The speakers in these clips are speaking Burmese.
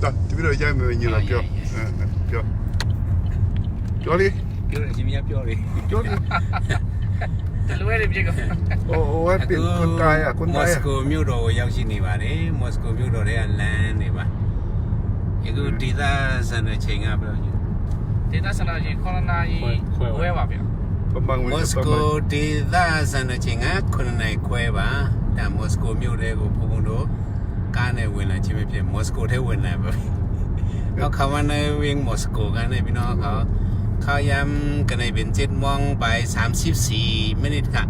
တာဒီလိုရိုက်မယ်ညီလာပြောပြောလေပြောတယ်ရှင်မပြောလေပြောလေတလွဲတွေပြစ်ကောโอ้ว่าเป็นคนตายอ่ะคนตาย မော်စကိုမြို့တော်ကိုရောက်ရှိနေပါတယ်မော်စကိုမြို့တော်ထဲကလမ်းနေပါအခုဒေသစံတဲ့ချိန်ကဘယ်လိုဒေသစံတော်ကြီးခေါ်နာကြီးဝဲပါဗျประมาณမော်စကိုဒေသစံတဲ့ချိန်က9နိုင်ခွဲပါဒါမော်စကိုမြို့တဲကိုဘုံဘုံတို့ကားနဲ့ဝင်လာခြင်းဖြစ်မော်စကိုထဲဝင်လာပါပြီเขาคำว่าในเวียงมอสโกกันในพี่น้องเขาย้ำกันในเป็น7 โมงไป34 มินิทค่ะ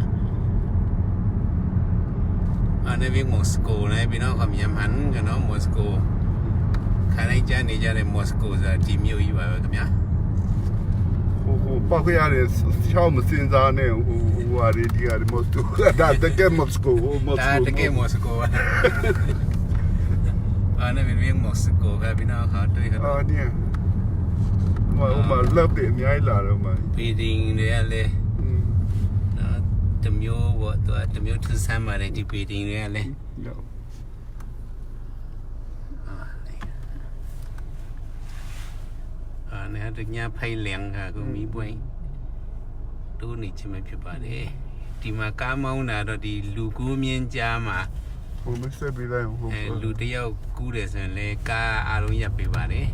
ในเวียงมอสโกในพี่น้องเขาย้ำหันกันเนาะมอสโกใครในจ้านี่จะในมอสโกจะทีมอยู่อยู่แบบนี้包括伢的像我们现在呢，我的这个莫斯科，这个莫斯科，这个莫斯科นั่นเป็นเวียงมอสโกครับพี่น้องเขาด้วยกันเนี่ยมาเริ่มเด็กมีไอ้หล่าแล้วมาปีดิ่งเลยจำยูว่าตัวจำยูทุสามอะไรที่ปีดิ่งเลยเนี่ยถึงยาไผ่เหลียงค่ะก็มีบ่อยดูนี่ใช่ไหมพี่บ้านที่มาก้าวเมาหน้าเราดีลูกูเมียนจามาผมไม่ใช่ไปได้ผมลูกเดียวกู้เดี๋ยวสิเลยก้าอารมณ์อยากไปบ้านเลย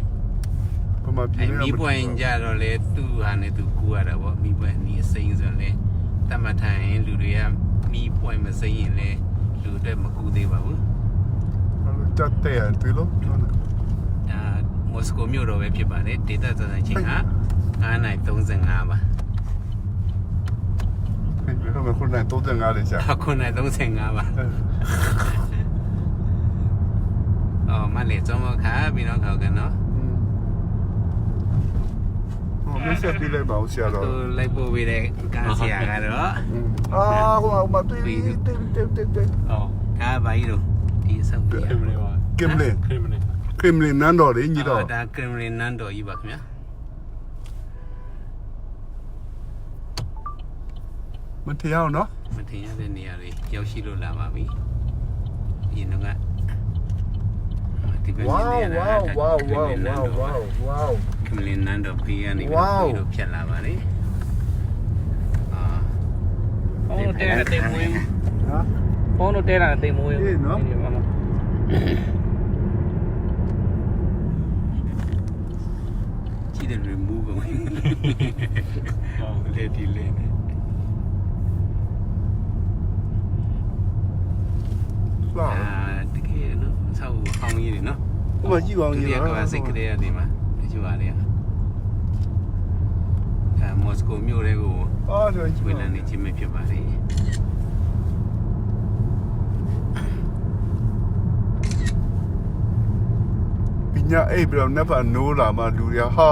ผมมาปีนี้มีบ่อยจ้าเราเลยตู้หันในตู้กู้อะไรวะมีบ่อยนี่สิ่งสิเลยแต่มาไทยลูกเดียวมีบ่อยมาสิ่งเลยลูกได้มากู้ได้บ้างจัดเตะตัวลูกมอสโกမြို့တော်ပဲဖြစ်ပါတယ်ဒေသစံချိန်က9နိုင်35ပါဘယ်လိုခုနိုင်35လေကြာခုနိုင်35ပါမလေးကျောင်းခါပြီးတော့ခေါက်ကန်နော်ไม่ใช่ปีเลยเบาเสียหรอလိုက်ပို့ပြီးတဲ့ကားဆရာကတော့ဟိုမှာတွေ့ကားပါကြီးတို့ဒီဆောင်ပြကင်မလင်ครีมลินนั่นดอกเลยนี่ดอกဒါครีมลินนั่นดอกကြီးပါခင်ဗျာမထင်အောင်เนาะမထင်ရတဲ့နေရာတွေရောက်ရှိလို့လာပါပြီဒီတော့ကဒီว้าวครีมลินนั่นดอกพี่ကနေပြီးတော့ဖြတ်လာပါလေဖုန်းတဲတာတိမ်မွေးဖုန်းတဲတာတိမ်မွေးအေးเนาะကြီးတယ် remove ကုန်လေဒီလေတကယ်နော်ဆောက်ဟောင်းကြီးတွေနော်ဟိုမှာကြည့်ပါဦးညီမကစိတ်ကလေးရတယ်မှာတချို့ဟာတွေကမော်စကိုမြို့တွေကိုဝင်လာနေခြင်းမဖြစ်ပါလေညအိပ်ပြီးတော့နှစ်ဖက်နိုးလာမှလူတွေဟာ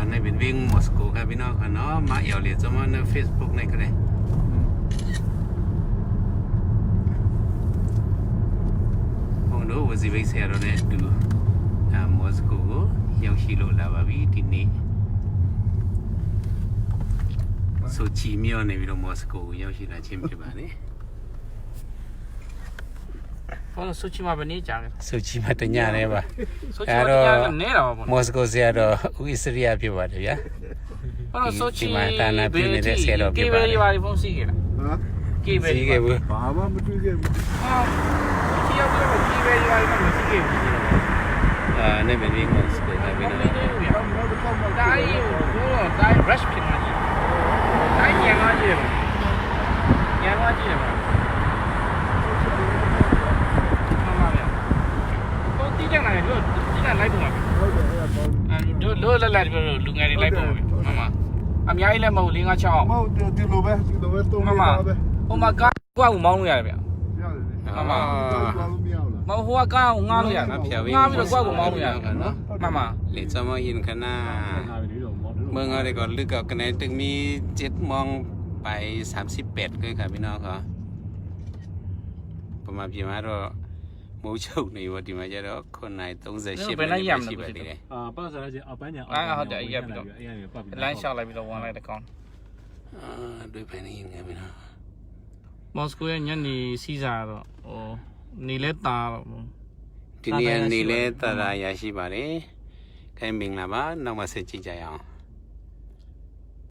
ในเป็นวิ่งมอสโกครับพี่น้องค่ะเนาะมาเอี่ยวเลยจะมาใน Facebook ในกันเลยผมดูว่าสิไปเสียแล้วเนี่ยดูมอสโกရောက်ရှိလို့လာပါပြီဒီနေ့ဆိုချီမြို့နေပြီးတော့မော်စကိုကိုရောက်ရှိလာခြင်းဖြစ်ပါတယ်ဆိုချီမှာပဲနေကြတယ်ဆိုချီမှာတညနေပါဆိုချီမှာတညနေတာပါမော်စကိုဆရာတော်ဦးအစ္စရိယဖြစ်ပါတယ်ဗျာဆိုချီမှာတာနာပြနေတဲ့ဆရာတော်ဖြစ်ပါတယ်ကေဘယ်ရီပါဖုန်းစီးကြလားကေဘယ်ရီဘူးဘာမှမတွေ့ခဲ့ဘူးချီရောက်ပြီးတော့ကေဘယ်ရီပါမှမရှိခဲ့ဘူးနေမင်းမော်စကိုကပြီးတော့တိုင်းတော့တိုင်း rush ဖြစ်နေတယ်တိုင်းညံသွားကြည့်တယ်ညံသွားကြည့်တယ်ကျန်တယ်လို့ဒီကလိုက်ပုံပါတို့လို့လက်လက်ပြီးလူငယ်တွေလိုက်ပုံပါမမအများကြီးလည်းမဟုတ်5 6အောင်မဟုတ်ဒီလိုပဲသုံးပါပဲဟိုမှာကားကွာကိုမောင်းလို့ရတယ်ဗျရတယ်မမဟိုကကားကိုငားလို့ရတယ်ငားပြီးတော့ကွာကိုမောင်းလို့ရတယ်နော်မလေစမရင်ခနာเมืองอะไรก็ลึกกับกันในตึกมี7 โมงไป38ก็ค่ะพี่น้องเขาประมาณประมาณမိုးချုပ်နေပါဒီမှာကျတော့9နိုင်38မိနစ်ရှိပါသေးတယ်ပတ်စရချင်းအပန်းညာဟုတ်တယ်ရက်ပြီးတော့လမ်းလျှောက်လိုက်ပြီးတော့ဝင်လိုက်တကောင်တွေ့ဖန်နေနေပြီနော် မော်စကိုရဲ့ညနေစီးစာတော့ဟိုနေလဲတာတော့ ဒီနေ့ကနေလဲတာတာရရှိပါတယ်ခိုင်းမင်္ဂလာပါနောက်မှဆက်ကြည့်ကြရအောင်